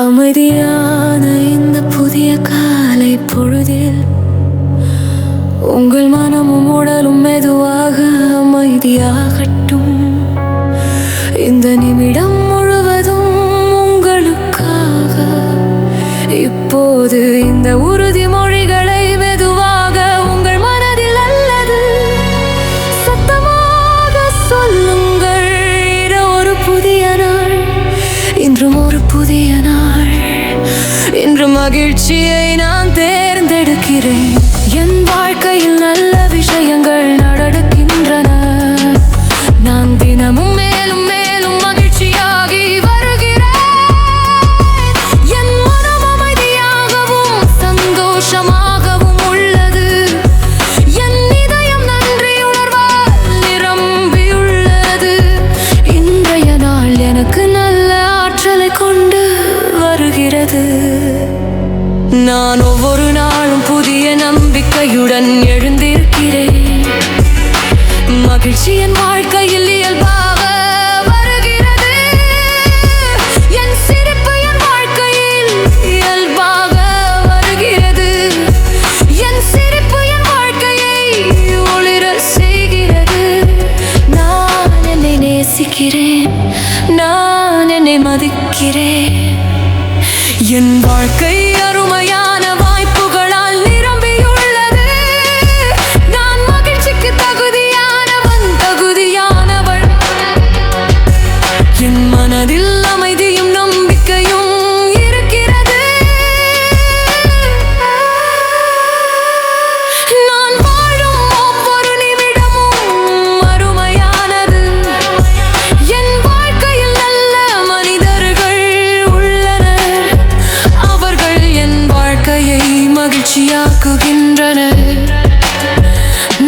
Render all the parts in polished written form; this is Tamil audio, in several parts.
அமைதியான இந்த புதிய காலை பொழுதில் உங்கள் மனமும் உடலும் மெதுவாக அமைதியாகட்டும். இந்த நிமிடம் முழுவதும் உங்களுக்காக. இப்போது இந்த உறுதிமொழிகளை மெதுவாக உங்கள் மனதில் அல்லது சத்தமாக சொல்லுங்கள். இது ஒரு புதிய நாள், இன்றும் ஒரு புதிய நாள். இன்று மகிழ்ச்சியை நான் தேர்ந்தெடுக்கிறேன். என் வாழ்க்கையில் நல்ல விஷயங்கள் நடக்கின்றன. நான் தினமும் மேலும் மேலும் மகிழ்ச்சியாகி வருகிறேன். என் மனம் அமைதியாகவும் சந்தோஷமாகவும் உள்ளது. என் இதயம் நன்றி உணர்வால் நிரம்பியுள்ளது. இன்றைய நாள் எனக்கு நல்ல ஆற்றலை கொண்டு வருகிறது. நான் ஒவ்வொரு நாளும் புதிய நம்பிக்கையுடன் எழுந்திருக்கிறேன். மகிழ்ச்சி என் வாழ்க்கையில் இயல்பாக வருகிறது. என் சிரிப்பு என் வாழ்க்கையில் இயல்பாக வருகிறது. என் சிரிப்பு என் வாழ்க்கையை ஒளிர செய்கிறது. நான் என்னை நேசிக்கிறேன். நான் என்னை மதிக்கிறேன். என் வாழ்க்கை அருமையான வாய்ப்புகளால் நிரம்பியுள்ளது. நான் மகிழ்ச்சிக்கு தகுதியானவன், தகுதியானவள். என் மனதில் அமைதியும் நம்பிக்கையும் இருக்கிறது. நான் வாழும் ஒவ்வொரு நிமிடமும் அருமையானது. என் வாழ்க்கையில் நல்ல மனிதர்கள் உள்ளனர். அவர்கள் என் வாழ்க்கையை மகிழ்ச்சியாக்குகின்றனர்.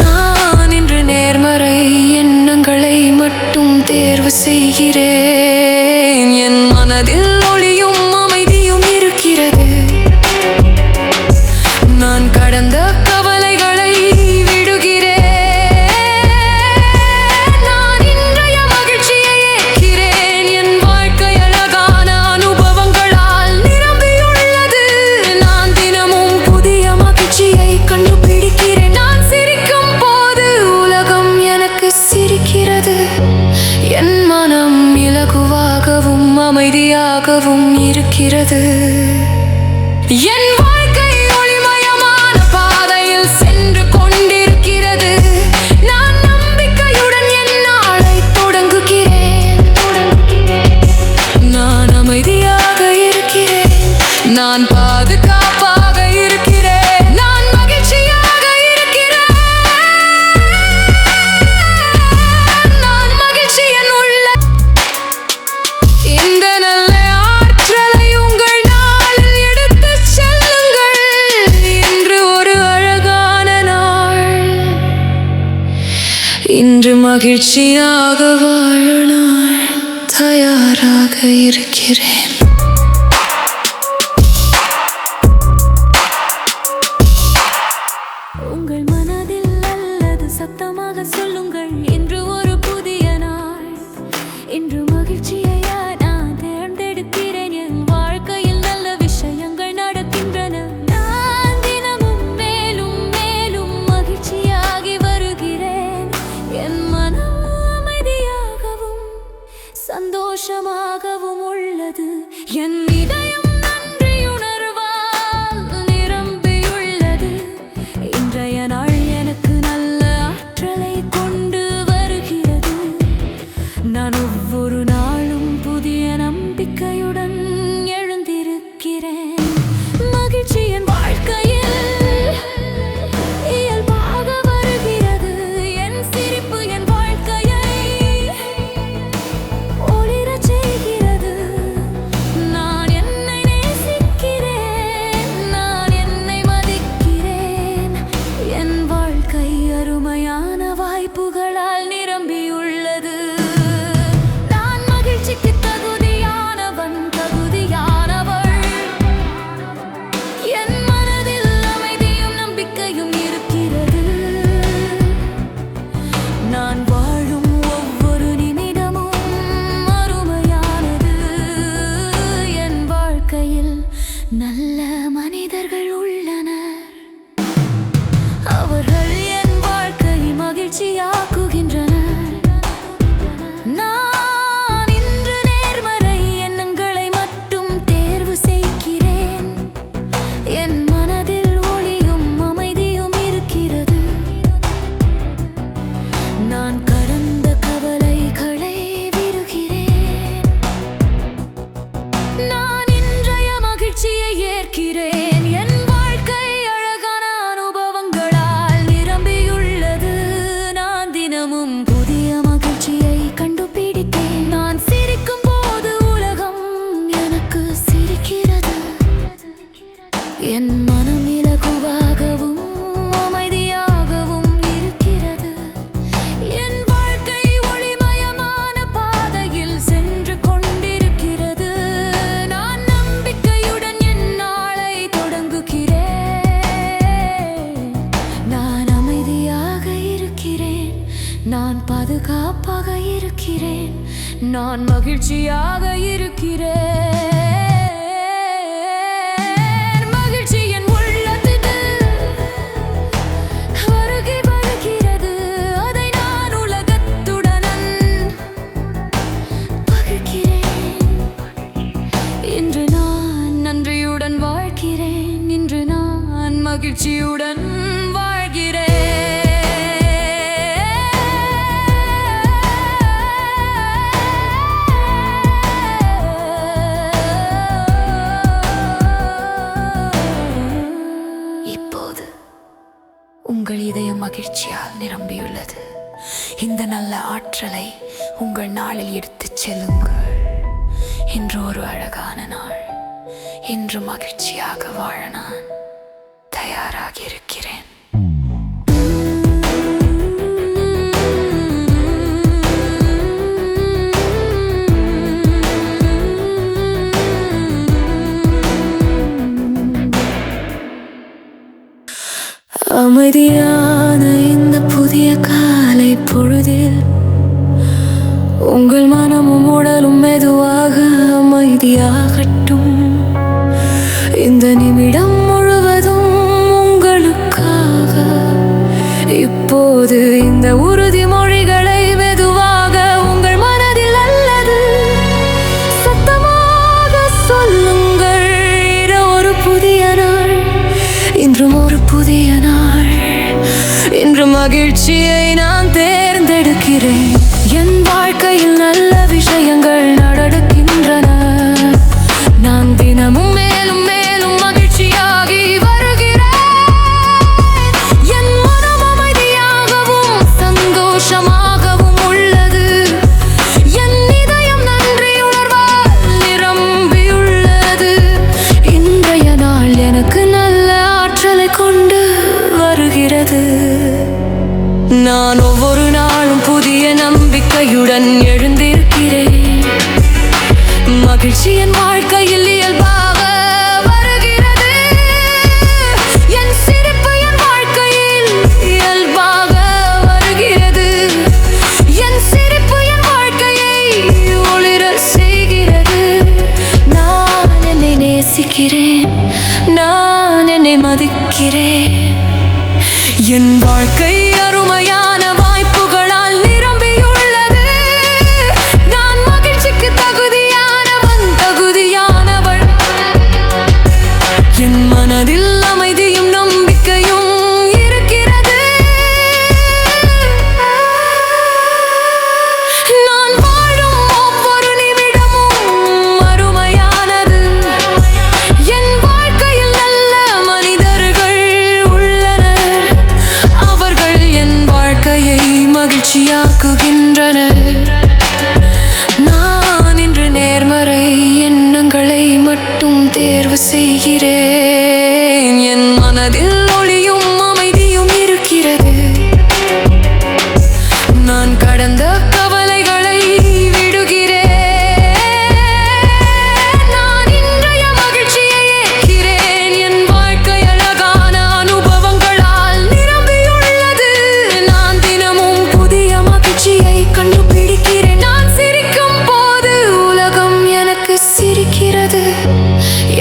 நான் இன்று நேர்மறை எண்ணங்களை மட்டும் தேர்வு செய்கிறேன். என் மனதில் ஒளியும் அமைதியும் இருக்கிறது. நான் கடந்த கவலைகளை விடுகிறேன். நான் இன்றைய மகிழ்ச்சியை ஏற்கிறேன். என் வாழ்க்கை அழகான அனுபவங்களால் நிரம்பியுள்ளது. நான் தினமும் புதிய மகிழ்ச்சியை கண்டுபிடிக்கிறேன். நான் சிரிக்கும் போது உலகம் எனக்கு சிரிக்கிறது. என் மனம் இலகுவாகவும் அமைதியாகவும் இருக்கிறது. என் வாழ்க்கை ஒளிமயமான பாதையில் சென்று கொண்டிருக்கிறது. நான் நம்பிக்கையுடன் என் நாளை தொடங்குகிறேன். நான் அமைதியாக இருக்கிறேன். நான் பாதுகாப்பாக இருக்கிறேன். நான் மகிழ்ச்சியாக இருக்கிறேன். நான் மகிழ்ச்சியின் உள்ள இந்த நல்ல ஆற்றலை உங்கள் நாளில் எடுத்துச் செல்லுங்கள். இன்று ஒரு அழகான நாள். இன்று மகிழ்ச்சியாக வாழ நான் தயாராக இருக்கிறேன். உங்கள் மனதில் அல்லது சத்தமாக சொல்லுங்கள். இன்று ஒரு புதிய நாள். இன்று மகிழ்ச்சியை நான் தேர்ந்தெடுக்கிறேன். என் வாழ்க்கையில் நல்ல விஷயங்கள் நடக்கின்றன. நான் தினமும் மேலும் மேலும் மகிழ்ச்சியாகி வருகிறேன். என் மனம் அமைதியாகவும் சந்தோஷமாகவும் உள்ளது. என் இதயம் நன்றி உணர்வால் நிரம்பியுள்ளது. இன்றைய நாள் எனக்கு நல்ல ஆற்றலை கொண்டு வருகிறது. நான் ஒவ்வொரு நாளும் புதிய நம்பிக்கையுடன் எழுந்திருக்கிறேன். மகிழ்ச்சி என் வாழ்க்கையில் இயல்பாக வருகிறது. என் சிரிப்பு என் வாழ்க்கையை ஒளிரச் செய்கிறது. நான் நான் இன்றைய மகிழ்ச்சியை ஏற்கிறேன். என் வாழ்க்கை அழகான அனுபவங்களால் நிரம்பியுள்ளது. நான் தினமும் புதிய மகிழ்ச்சியை கண்டுபிடித்தேன். நான் சிரிக்கும் போது உலகம் எனக்கு சிரிக்கிறது. என் மனம் இலகுவாகவும் அமைதியாகவும் இருக்கிறது. என் வாழ்க்கை ஒளிமயமான பாதையில் சென்று கொண்டிருக்கிறது. நான் நம்பிக்கையுடன் என் நாளை தொடங்குகிறேன். நான் அமைதியாக இருக்கிறேன். நான் பாதுகாப்பாக இருக்கிறேன். நான் மகிழ்ச்சியாக இருக்கிறேன். மகிழ்ச்சியுடன் வாழ்கிறேன். இப்போது உங்கள் இதயம் மகிழ்ச்சியால் நிரம்பியுள்ளது. இந்த நல்ல ஆற்றலை உங்கள் நாளில் எடுத்துச் செல்லுங்கள். இன்று ஒரு அழகான நாள். இன்று மகிழ்ச்சியாக வாழ நான் தயாராக இருக்கிறேன். அமைதியான இந்த புதிய காலை பொழுதில் உங்கள் மனமும் உடலும் மெதுவாக அமைதியாகட்டும். இந்த நிமிடம் முழுவதும் உங்களுக்காக. இப்போது இந்த உறுதிமொழிகளை மெதுவாக உங்கள் மனதில் அல்லது சத்தமாக சொல்லுங்கள். ஒரு புதிய நாள். இன்றும் ஒரு புதிய நாள். இன்று மகிழ்ச்சியை நான் தேர்ந்தெடுக்கிறேன். என் வாழ்க்கையில் நல்ல விஷயங்கள் நடக்கின்றன. நான் தினமும் மேலும் மேலும் மகிழ்ச்சியாகி வருகிறேன். என் மனம் அமைதியாகவும் சந்தோஷமாகவும் உள்ளது. என் இதயம் நன்றி உணர்வால் நிரம்பியுள்ளது. இன்றைய நாள் எனக்கு நல்ல ஆற்றலை கொண்டு வருகிறது. நான் ஒவ்வொரு நாளும் புதிய நம்பிக்கையுடன் எழுந்திருக்கிறேன். மகிழ்ச்சி என் வாழ்க்கையில் இயல்பாக வருகிறது. என் சிரிப்பு என் வாழ்க்கையில் இயல்பாக வருகிறது. என் சிரிப்பு என் வாழ்க்கையை ஒளிர செய்கிறது. நான் என்னை நேசிக்கிறேன். நான் என்னை மதிக்கிறேன். என் வாழ்க்கை அருமையான வாய்ப்புகளால் நிரம்பியுள்ளது. நான் மகிழ்ச்சிக்கு தகுதியானவள். என் மனதில் அமைதியும் நம்பிக்கையும் இருக்கிறது. நான் வாழும் ஒவ்வொரு நிமிடமும் அருமையானது. என் வாழ்க்கையில் நல்ல மனிதர்கள் உள்ளனர். அவர்கள் என் வாழ்க்கையை மகிழ்ச்சியாக்குகின்றனர். நான் இன்று நேர்மறை எண்ணங்களை மட்டும் தேர்வு செய்கிறேன். என் மனதில் ஒளியும் அமைதியும் இருக்கிறது. நான் கடந்த கவலைகளை விடுகிறேன். நான் இன்றைய மகிழ்ச்சியை ஏற்கிறேன். என் வாழ்க்கை அழகான அனுபவங்களால் நிரம்பியுள்ளது. நான் தினமும் புதிய மகிழ்ச்சியை கண்டுபிடிக்கிறேன். நான் சிரிக்கும் போது உலகம் எனக்கு சிரிக்கிறது.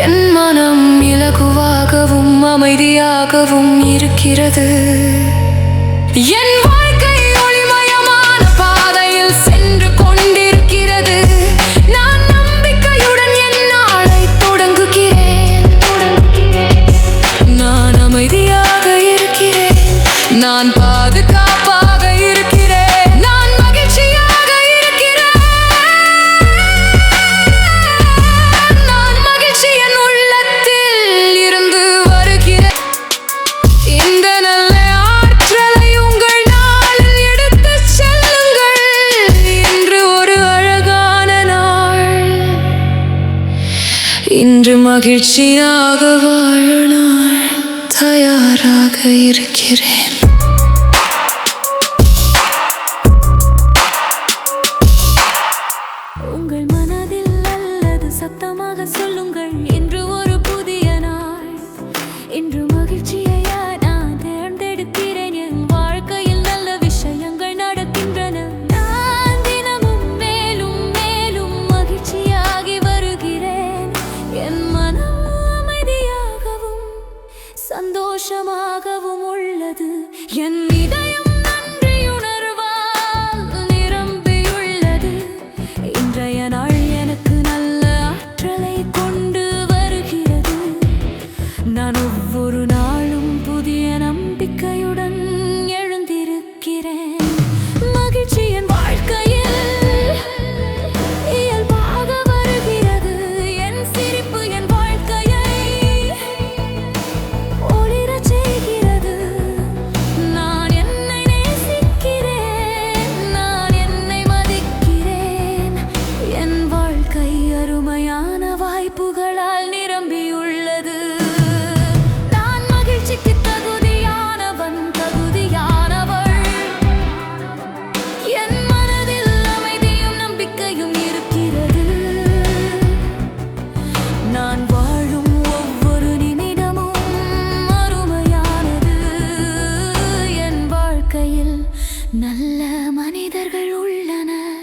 என் மனம் இலகுவாகவும் அமைதியாகவும் இருக்கிறது. என் வாழ்க்கை ஒளிமயமான பாதையில் சென்று கொண்டிருக்கிறது. நான் நம்பிக்கையுடன் என் நாளை தொடங்குகிறேன். நான் அமைதியாக இருக்கிறேன். நான் பாதுகாப்பாக இருக்கிறேன். நான் மகிழ்ச்சியாக இருக்கிறேன். இன்று மகிழ்ச்சியாக வாழ நான் தயாராக இருக்கிறேன். உங்கள் மனதில் அல்லது சத்தமாக சொல்லுங்கள், இன்று ஒரு புதிய நாள். இன்று மகிழ்ச்சியை நான் தேர்ந்தெடுக்கிறேன். என் வாழ்க்கையில் நல்ல விஷயங்கள் நடக்கின்றன. நான் தினமும் மேலும் மேலும் மகிழ்ச்சியாகி வருகிறேன். என் மனம் அமைதியாகவும் சந்தோஷமாகவும் உள்ளது. என் இதயம் நான் ஒவ்வொரு நாளும் புதிய நம்பிக்கையுடன் எழுந்திருக்கிறேன். மகிழ்ச்சி என் வாழ்க்கையில் இயல்பாக வருகிறது. என் சிரிப்பு என் வாழ்க்கையை ஒளிரச் செய்கிறது. நான் என்னை நேசிக்கிறேன், நான் என்னை மதிக்கிறேன். என் வாழ்க்கை அருமையான வாய்ப்புகளால் நிரம்பியுள்ளது. நான் வாழும் ஒவ்வொரு நிமிடமும் அருமையானது. என் வாழ்க்கையில் நல்ல மனிதர்கள் உள்ளனர்.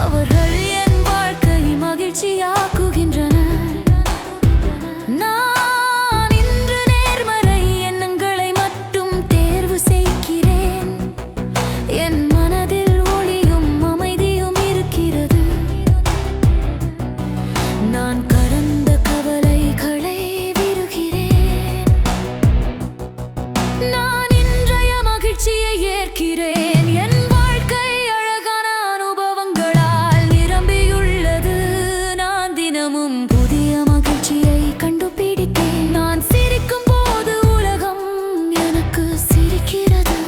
அவர்கள் என் வாழ்க்கையை மகிழ்ச்சியாக்குகின்றனர். நான் இன்று நேர்மறை எண்ணங்களை மட்டும் தேர்வு செய்கிறேன். என் மனதில் ஒளியும் அமைதியும் இருக்கிறது. நான் கடந்த கவலைகளை விடுகிறேன். நான் இன்றைய மகிழ்ச்சியை ஏற்கிறேன். என் வாழ்க்கை அழகான அனுபவங்களால் நிரம்பியுள்ளது. நான் தினமும் புதிய மகிழ்ச்சியை கண்டுபிடித்தேன். நான் சிரிக்கும் போது உலகம் எனக்கு சிரிக்கிறது.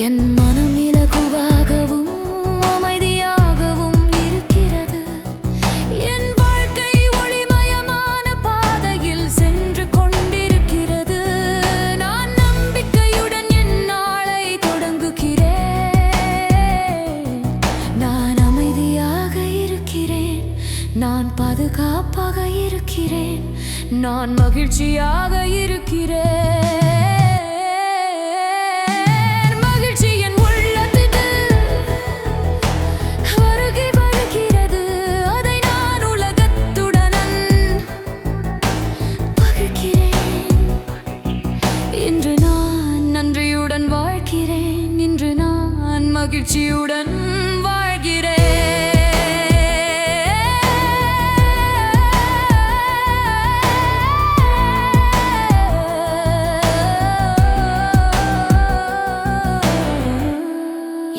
என் மனம் இலகுவாகவும் அமைதியாகவும் இருக்கிறது. என் வாழ்க்கை ஒளிமயமான பாதையில் சென்று கொண்டிருக்கிறது. நான் நம்பிக்கையுடன் என் நாளை தொடங்குகிறேன். நான் அமைதியாக இருக்கிறேன். நான் பாதுகாப்பாக இருக்கிறேன். நான் மகிழ்ச்சியாக இருக்கிறேன். மகிழ்ச்சி என் உள்ளத்தில் வருகை வருகிறது. அதை நான் உலகத்துடன் பகிர்கிறேன். இன்று நான் நன்றியுடன் வாழ்கிறேன். இன்று நான் மகிழ்ச்சியுடன் வாழ்கிறேன்.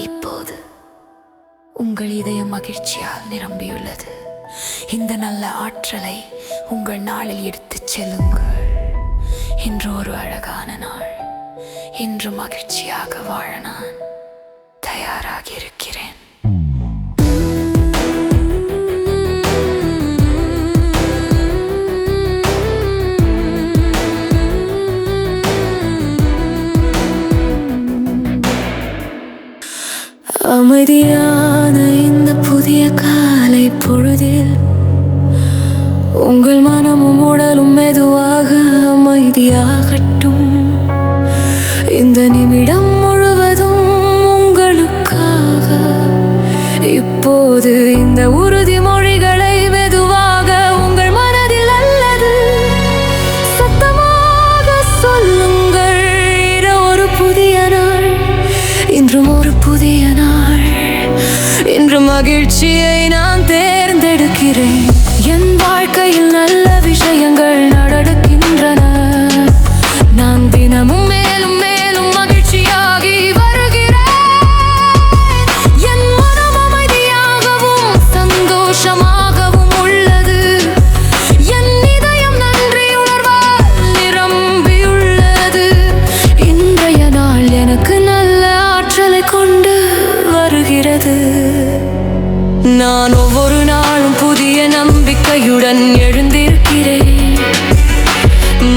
இப்போது உங்கள் இதயம் மகிழ்ச்சியால் நிரம்பியுள்ளது. இந்த நல்ல ஆற்றலை உங்கள் நாளில் எடுத்துச் செல்லுங்கள். இன்று ஒரு அழகான நாள். இன்று மகிழ்ச்சியாக வாழ நான் தயாராக இருக்கிறேன். அமைதியான இந்த புதிய காலை பொழுதில் உங்கள் மனமும் உடலும் மெதுவாக அமைதியாகட்டும். இந்த நிமிடம் முழுவதும் உங்களுக்காக. இப்போது இந்த உறுதிமொழிகளை மெதுவாக உங்கள் மனதில் அல்லது சத்தமாக சொல்லுங்கள். ஒரு புதிய நாள், இன்றும் ஒரு புதிய நாள். இன்று மகிழ்ச்சியை நான் தேர்ந்தெடுக்கிறேன். என் வாழ்க்கையில் நல்ல விஷயங்கள் நடக்கின்றன. நான் தினமும் மேலும் மேலும் மகிழ்ச்சியாகி வருகிறேன். என் மனம் அமைதியாகவும் சந்தோஷமாகவும் உள்ளது. என் இதயம் நன்றி உணர்வால் நிரம்பியுள்ளது. இன்றைய நாள் எனக்கு நல்ல ஆற்றலை கொண்டு வருகிறது. நான் நம்பிக்கையுடன் எழுந்திருக்கிறேன்.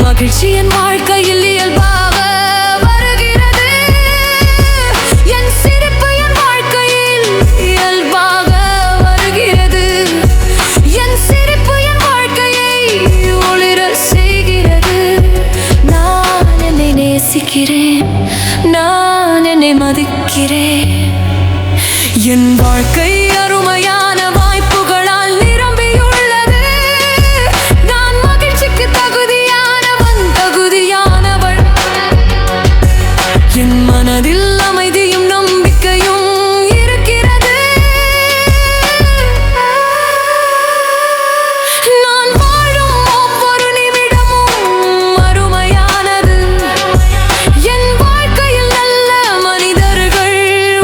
மகிழ்ச்சி என் வாழ்க்கையில் இயல்பாக வருகிறது. என் சிரிப்பு என் வாழ்க்கையில் இயல்பாக வருகிறது. என் சிரிப்பு என் வாழ்க்கையை ஒளிரச் செய்கிறது. நான் என்னை நேசிக்கிறேன், நான் என்னை மதிக்கிறேன். என் வாழ்க்கை அருமையான வாய்ப்புகளால் நிரம்பியுள்ளது. நான் மகிழ்ச்சிக்கு தகுதியானவன், தகுதியானவள். என் மனதில் அமைதியும் நம்பிக்கையும் இருக்கிறது. நான் வாழும் ஒவ்வொரு நிமிடமும் அருமையானது. என் வாழ்க்கையில் நல்ல மனிதர்கள்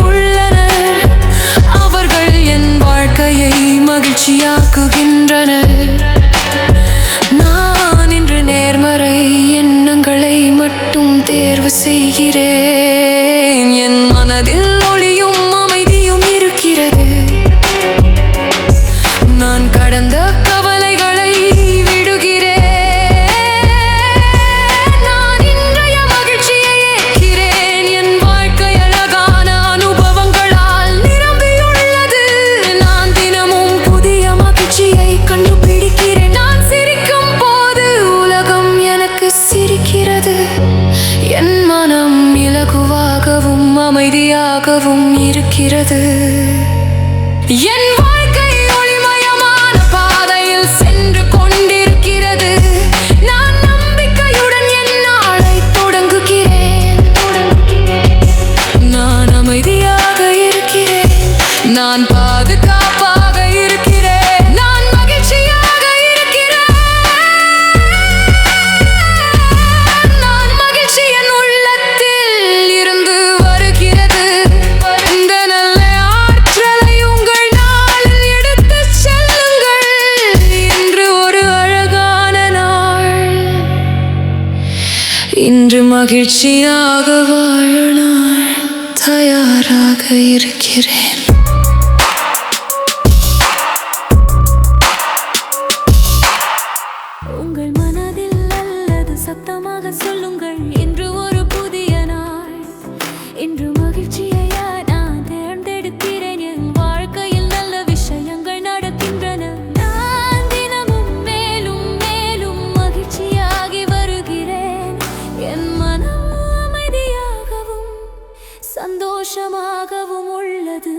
உள்ளனர். அவர்கள் என் வாழ்க்கையை மகிழ்ச்சியாக்குகின்றனர். நான் இன்று நேர்மறை எண்ணங்களை மட்டும் தேர்வு செய்கிறேன். என் மனதில் ஒளியும் அமைதியும் இருக்கிறது. நான் கடந்த கவலைகளை விடுகிறேன். நான் இன்றைய மகிழ்ச்சியை ஏற்கிறேன். என் வாழ்க்கை அழகான அனுபவங்களால் நிரம்பியுள்ளது. நான் தினமும் புதிய மகிழ்ச்சியை கண்டுபிடிக்கிறேன். நான் சிரிக்கும் போது உலகம் எனக்கு சிரிக்கிறது. என் மனம் இலகுவாகவும் அமைதியாகவும் இருக்கிறது. என் வாழ்க்கை ஒளிமயமான பாதையில் சென்று கொண்டிருக்கிறது. நான் நம்பிக்கையுடன் என் நாளை தொடங்குகிறேன். நான் அமைதியாக இருக்கிறேன். நான் பாதுகாப்பாக இருக்கிறேன். நான் மகிழ்ச்சியாக இருக்கிறேன். நான் மகிழ்ச்சி என் உள்ளத்தில் இருந்து வருகிறது. இந்த நல்ல ஆற்றலை உங்கள் நாளில் எடுத்துச் செல்லுங்கள். இன்று ஒரு அழகான நாள். இன்று மகிழ்ச்சியாக வாழ நான் தயாராக இருக்கிறேன். உங்கள் மனதில் அல்லது சத்தமாக சொல்லுங்கள். இன்று ஒரு புதிய நாள். இன்று மகிழ்ச்சியை நான் தேர்ந்தெடுக்கிறேன். என் வாழ்க்கையில் நல்ல விஷயங்கள் நடக்கின்றன. நான் தினமும் மேலும் மேலும் மகிழ்ச்சியாகி வருகிறேன். என் மனம் அமைதியாகவும் சந்தோஷமாகவும் உள்ளது.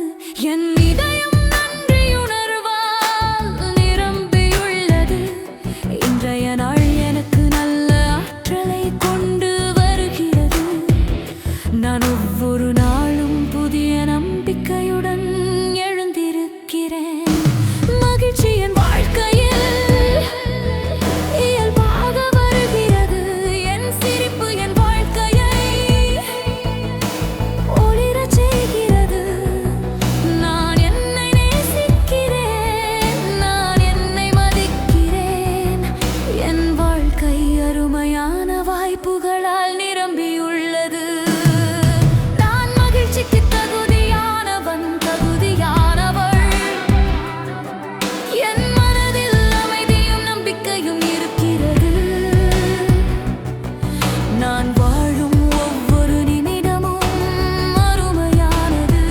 என் இதயம் நன்றியுணர்வால் நிரம்பியுள்ளது. இன்றைய நாள் எனக்கு நல்ல ஆற்றலை கொண்டு வருகிறது. நான் ஒவ்வொரு நாளும் புதிய நம்பிக்கையுடன் எழுந்திருக்கிறேன். மகிழ்ச்சி என் வாழ்க்கையில் இயல்பாக வருகிறது. என் சிரிப்பு என் வாழ்க்கையை ஒளிரச் செய்கிறது. நான் என்னை நேசிக்கிறேன். நான் என்னை மதிக்கிறேன். என் வாழ்க்கை அருமையான வாய்ப்புகளால் நிரம்பியுள்ளது. நான் மகிழ்ச்சிக்கு தகுதியானவன், தகுதியானவள். என் மனதில் அமைதியும் நம்பிக்கையும் இருக்கிறது. நான் வாழும் ஒவ்வொரு நிமிடமும் அருமையானது.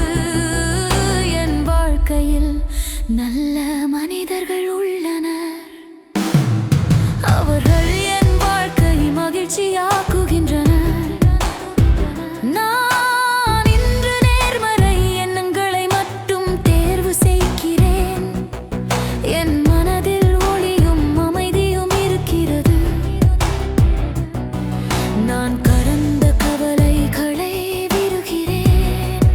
என் வாழ்க்கையில் நல்ல மனிதர்கள் உள்ளனர். அவர்கள் என் வாழ்க்கை மகிழ்ச்சியாக்குகின்றனர். நான் இன்று நேர்மறை எண்ணங்களை மட்டும் தேர்வு செய்கிறேன். என் மனதில் ஒளியும் அமைதியும் இருக்கிறது. நான் கடந்த கவலைகளை விடுகிறேன்.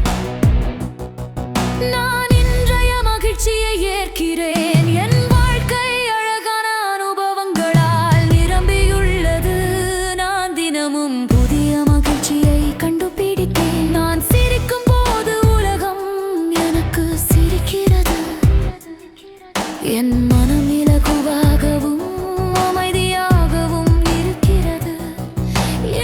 நான் இன்றைய மகிழ்ச்சியை ஏற்கிறேன். என் வாழ்க்கை அழகான அனுபவங்களால் நிரம்பியுள்ளது. நான் தினமும் புதிய மகிழ்ச்சியை கண்டுபிடித்தேன். நான் சிரிக்கும் போது உலகம் எனக்கு சிரிக்கிறது. என் மனம் இலகுவாகவும் அமைதியாகவும் இருக்கிறது.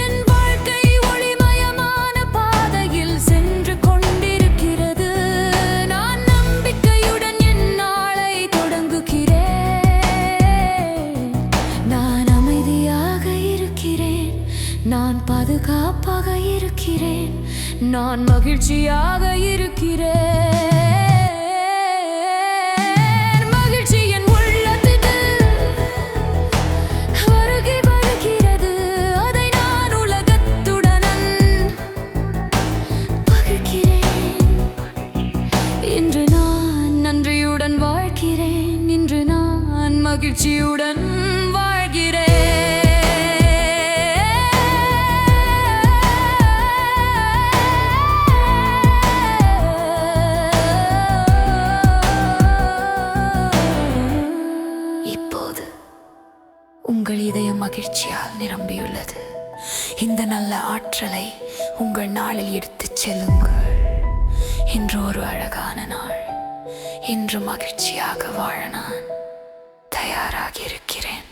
என் வாழ்க்கை ஒளிமயமான பாதையில் சென்று கொண்டிருக்கிறது. நான் நம்பிக்கையுடன் என் நாளை தொடங்குகிறேன். சந்தோஷமாக இருக்கிறேன், நான் மகிழ்ச்சியாக இருக்கிறேன். மகிழ்ச்சி என் உள்ளத்தில் வருகை வருகிறது, அதை நான் உலகத்துடன் பகிர்கிறேன். இன்று நான் நன்றியுடன் வாழ்கிறேன், இன்று நான் மகிழ்ச்சியுடன் வாழ்கிறேன். இப்போது உங்கள் இதயம் மகிழ்ச்சியால் நிரம்பியுள்ளது. இந்த நல்ல ஆற்றலை உங்கள் நாளில் எடுத்துச் செல்லுங்கள். இன்று ஒரு அழகான நாள். இன்று மகிழ்ச்சியாக வாழ நான் தயாராக இருக்கிறேன்.